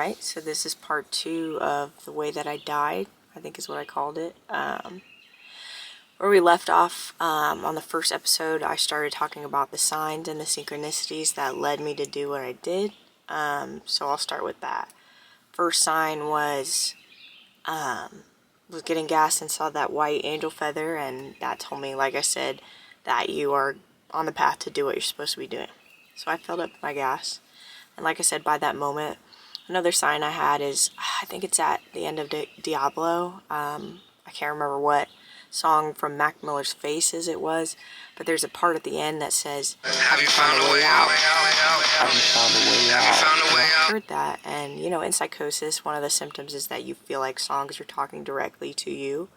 Alright, so this is part 2 of The Way That I Died, I think is what I called it. Where we left off on the first episode, I started talking about the signs and the synchronicities that led me to do what I did. So I'll start with that. First sign was getting gas and saw that white angel feather, and that told me, like I said, that you are on the path to do what you're supposed to be doing. So I filled up my gas, and like I said, by that moment, another sign I had is, I think it's at the end of Diablo. I can't remember what song from Mac Miller's Faces it was, but there's a part at the end that says, have you found a way out? Have you found a way out? Have you found a way out? I heard that, and you know, in psychosis, one of the symptoms is that you feel like songs are talking directly to you.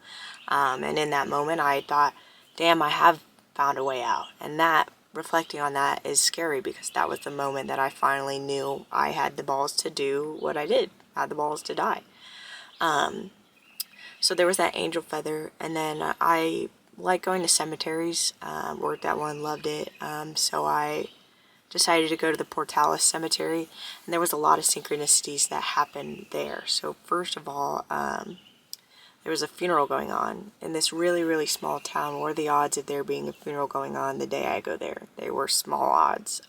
And in that moment, I thought, damn, I have found a way out. And that, reflecting on that, is scary, because that was the moment that I finally knew I had the balls to do what I did. I had the balls to die. So there was that angel feather, and then I like going to cemeteries, worked at one, loved it, so I decided to go to the Portales Cemetery, and there was a lot of synchronicities that happened there. So first of all, there was a funeral going on in this really, really small town. What are the odds of there being a funeral going on the day I go there? They were small odds.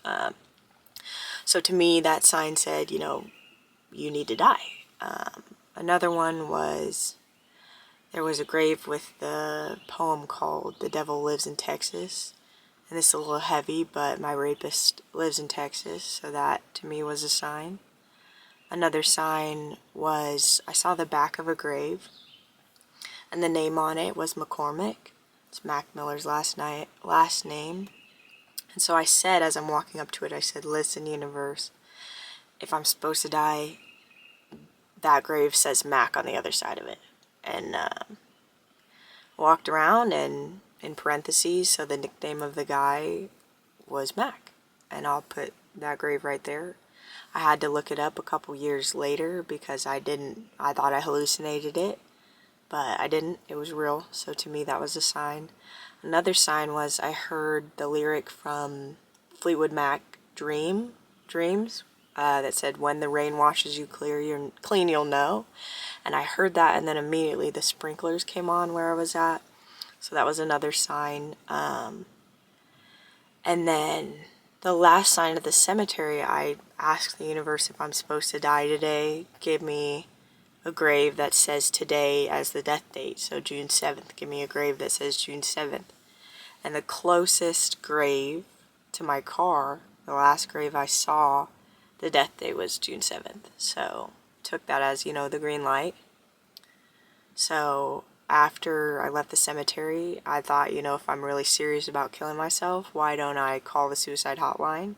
So to me, that sign said, you know, you need to die. Another one was, there was a grave with the poem called The Devil Lives in Texas. And this is a little heavy, but my rapist lives in Texas, so that to me was a sign. Another sign was, I saw the back of a grave, and the name on it was McCormick. It's Mac Miller's last name. And so I said, as I'm walking up to it, I said, listen, universe, if I'm supposed to die, that grave says Mac on the other side of it. And walked around, and in parentheses, so the nickname of the guy was Mac. And I'll put that grave right there. I had to look it up a couple years later because I thought I hallucinated it, but I didn't. It was real. So to me, that was a sign. Another sign was, I heard the lyric from Fleetwood Mac, Dreams, that said, when the rain washes you clean, you'll know. And I heard that, and then immediately the sprinklers came on where I was at. So that was another sign. And then the last sign of the cemetery, I asked the universe if I'm supposed to die today. Give me a grave that says today as the death date. So June 7th. Give me a grave that says June 7th. And the closest grave to my car, the last grave I saw, the death date was June 7th. So took that as, you know, the green light. So after I left the cemetery, I thought, you know, if I'm really serious about killing myself, why don't I call the suicide hotline?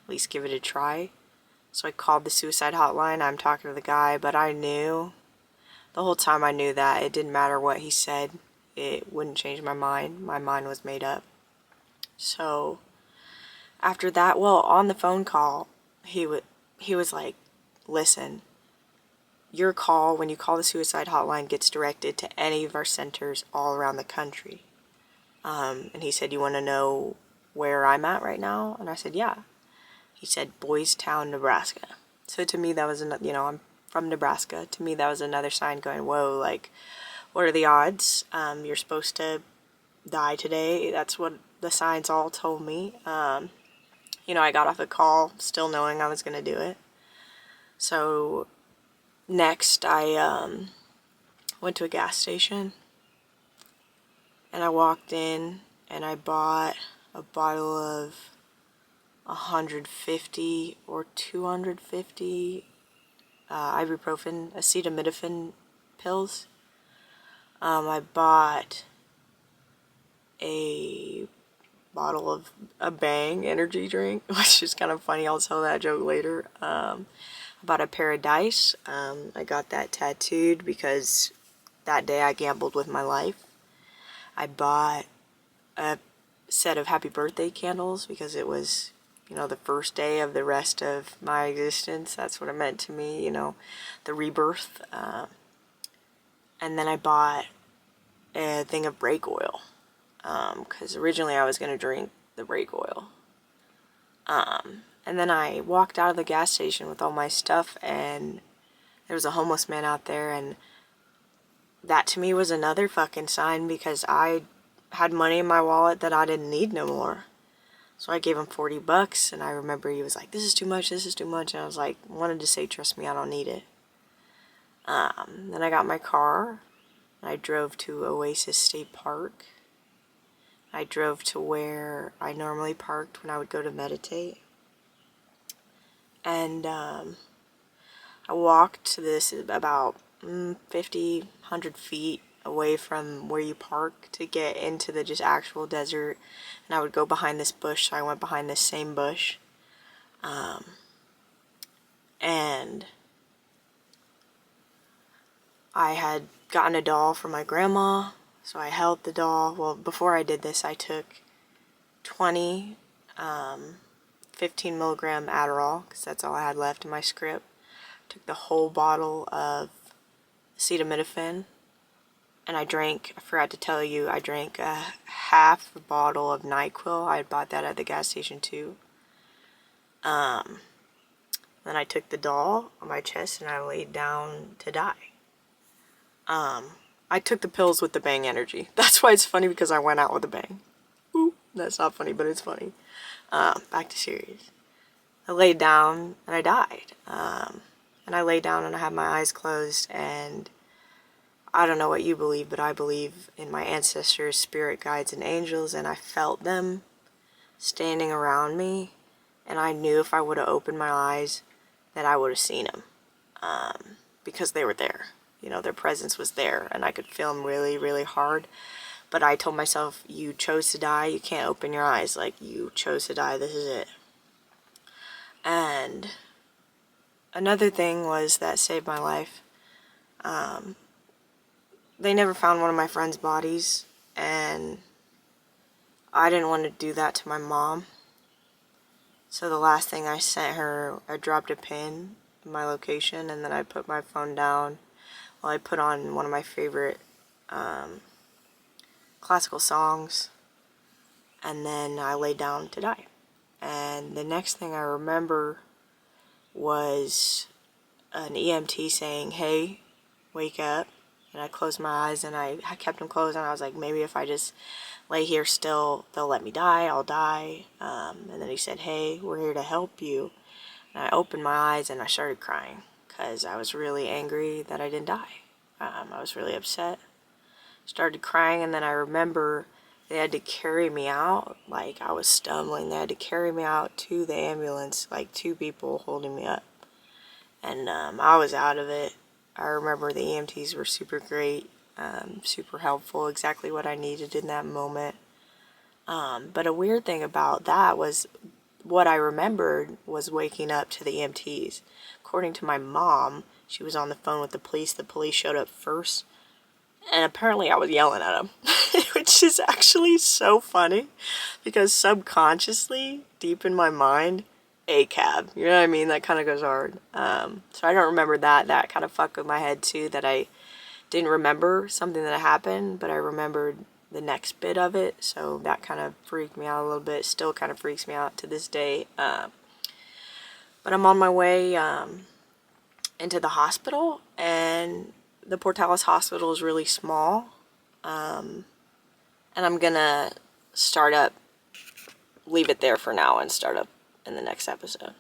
At least give it a try. So I called the suicide hotline. I'm talking to the guy, but I knew, the whole time I knew that it didn't matter what he said. It wouldn't change my mind. My mind was made up. So after that, well, on the phone call, he was like, listen, your call, when you call the suicide hotline, gets directed to any of our centers all around the country. And he said, you want to know where I'm at right now? And I said, yeah. He said, Boys Town, Nebraska. So to me, that was, you know, I'm from Nebraska. To me, that was another sign going, whoa, like, what are the odds? You're supposed to die today. That's what the signs all told me. You know, I got off the call still knowing I was going to do it. So next, I went to a gas station, and I walked in, and I bought a bottle of 150 or 250 ibuprofen, acetaminophen pills. I bought a bottle of a Bang energy drink, which is kind of funny. I'll tell that joke later. I bought a pair of dice. I got that tattooed because that day I gambled with my life. I bought a set of happy birthday candles because it was, you know, the first day of the rest of my existence. That's what it meant to me, you know, the rebirth. And then I bought a thing of brake oil because originally I was going to drink the brake oil. And then I walked out of the gas station with all my stuff, and there was a homeless man out there, and that to me was another fucking sign, because I had money in my wallet that I didn't need no more. So I gave him $40, and I remember he was like, this is too much, and I was like, wanted to say, trust me, I don't need it. Then I got my car, and I drove to Oasis State Park. I drove to where I normally parked when I would go to meditate. And I walked to this about 50, 100 feet away from where you park to get into the just actual desert. And I would go behind this bush, so I went behind this same bush. And I had gotten a doll for my grandma, so I held the doll. Well, before I did this, I took 20 15 milligram Adderall, because that's all I had left in my script. Took the whole bottle of acetaminophen, and I drank, I forgot to tell you, I drank a half a bottle of NyQuil. I had bought that at the gas station too. Then I took the doll on my chest and I laid down to die. I took the pills with the bang energy. That's why it's funny, because I went out with a bang. Ooh, that's not funny, but it's funny. Back to serious. I laid down and I died. And I laid down and I had my eyes closed, and I don't know what you believe, but I believe in my ancestors, spirit guides, and angels, and I felt them standing around me, and I knew if I would have opened my eyes that I would have seen them, because they were there. You know, their presence was there, and I could feel them really, really hard. But I told myself, you chose to die, you can't open your eyes. Like, you chose to die, this is it. And another thing was that saved my life. They never found one of my friends' bodies, and I didn't want to do that to my mom. So the last thing I sent her, I dropped a pin in my location, and then I put my phone down while I put on one of my favorite classical songs, and then I laid down to die. And the next thing I remember was an EMT saying, hey, wake up. And I closed my eyes, and I kept them closed, and I was like, maybe if I just lay here still, they'll let me die, I'll die. And then he said, hey, we're here to help you. And I opened my eyes and I started crying, because I was really angry that I didn't die. I was really upset. Started crying, and then I remember they had to carry me out. Like, I was stumbling. They had to carry me out to the ambulance, like 2 people holding me up. And I was out of it. I remember the EMTs were super great, super helpful, exactly what I needed in that moment. But a weird thing about that was, what I remembered was waking up to the EMTs. According to my mom, she was on the phone with the police. The police showed up first, and apparently I was yelling at them, which is actually so funny, because subconsciously, deep in my mind, a cab, you know what I mean? That kind of goes hard. So I don't remember that. That kind of fucked with my head too, that I didn't remember something that happened, but I remembered the next bit of it. So that kind of freaked me out a little bit. Still kind of freaks me out to this day. But I'm on my way into the hospital, and the Portales Hospital is really small. And I'm gonna leave it there for now and start up in the next episode.